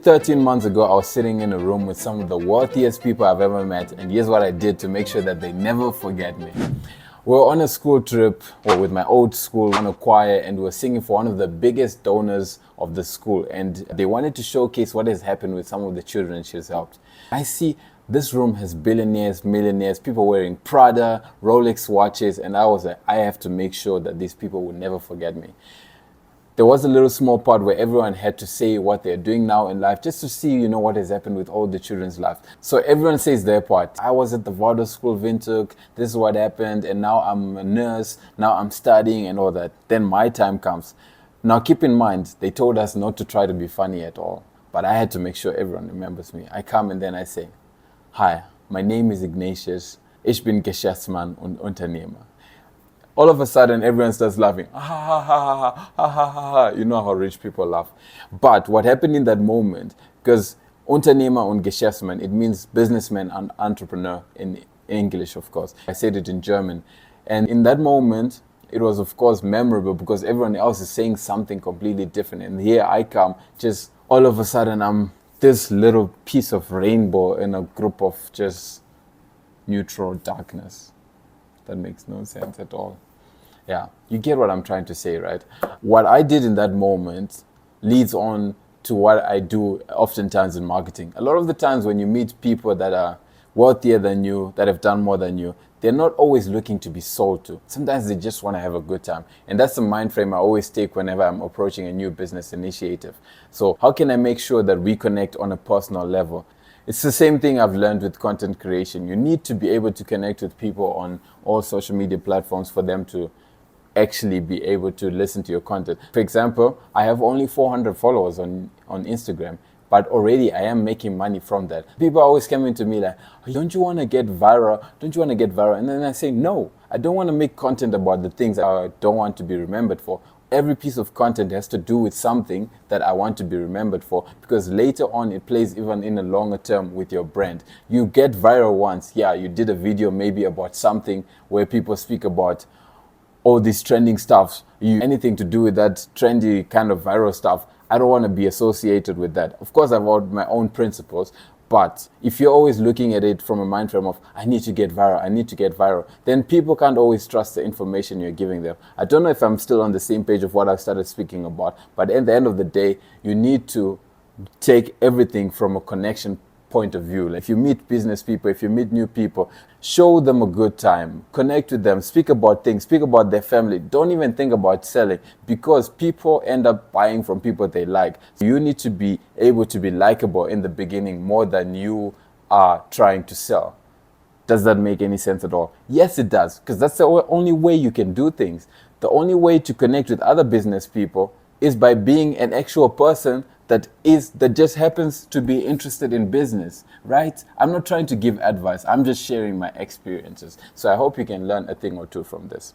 13 months ago, I was sitting in a room with some of the wealthiest people I've ever met, and here's what I did to make sure that they never forget me. We were on a school trip, or with my old school, on a choir, and we were singing for one of the biggest donors of the school, and they wanted to showcase what has happened with some of the children she's helped. I see this room has billionaires, millionaires, people wearing Prada, Rolex watches, and I was like, I have to make sure that these people will never forget me. There was a little small part where everyone had to say what they're doing now in life, just to see, what has happened with all the children's life. So everyone says their part. I was at the Vado School Windhoek, this is what happened, and now I'm a nurse, now I'm studying and all that. Then my time comes. Now keep in mind, they told us not to try to be funny at all, but I had to make sure everyone remembers me. I come and then I say, hi, my name is Ignatius, ich bin Geschäftsmann und Unternehmer. All of a sudden, everyone starts laughing. Ha ha ha ha ha ha ha ha. You know how rich people laugh. But what happened in that moment, because Unternehmer und Geschäftsmann, it means businessman and entrepreneur in English, of course. I said it in German. And in that moment, it was, of course, memorable because everyone else is saying something completely different. And here I come, just all of a sudden, I'm this little piece of rainbow in a group of just neutral darkness. That makes no sense at all. Yeah, you get what I'm trying to say, right? What I did in that moment leads on to what I do oftentimes in marketing. A lot of the times when you meet people that are wealthier than you, that have done more than you, they're not always looking to be sold to. Sometimes they just want to have a good time. And that's the mind frame I always take whenever I'm approaching a new business initiative. So how can I make sure that we connect on a personal level? It's the same thing I've learned with content creation. You need to be able to connect with people on all social media platforms for them to actually be able to listen to your content. For example, I have only 400 followers on Instagram, but already I am making money from that. People are always coming to me like, don't you want to get viral? Don't you want to get viral? And then I say, no, I don't want to make content about the things I don't want to be remembered for. Every piece of content has to do with something that I want to be remembered for, because later on it plays even in a longer term with your brand. You get viral once, yeah, you did a video maybe about something where people speak about all this trending stuff, anything to do with that trendy kind of viral stuff. I don't want to be associated with that. Of course, I've got my own principles, but if you're always looking at it from a mind frame of, I need to get viral, I need to get viral, then people can't always trust the information you're giving them. I don't know if I'm still on the same page of what I've started speaking about, but at the end of the day, you need to take everything from a connection point of view. Like if you meet business people, if you meet new people, show them a good time, connect with them, speak about things, speak about their family. Don't even think about selling, because people end up buying from people they like. So you need to be able to be likable in the beginning more than you are trying to sell. Does that make any sense at all? Yes, it does, because that's the only way you can do things. The only way to connect with other business people is by being an actual person that just happens to be interested in business, right? I'm not trying to give advice. I'm just sharing my experiences. So I hope you can learn a thing or two from this.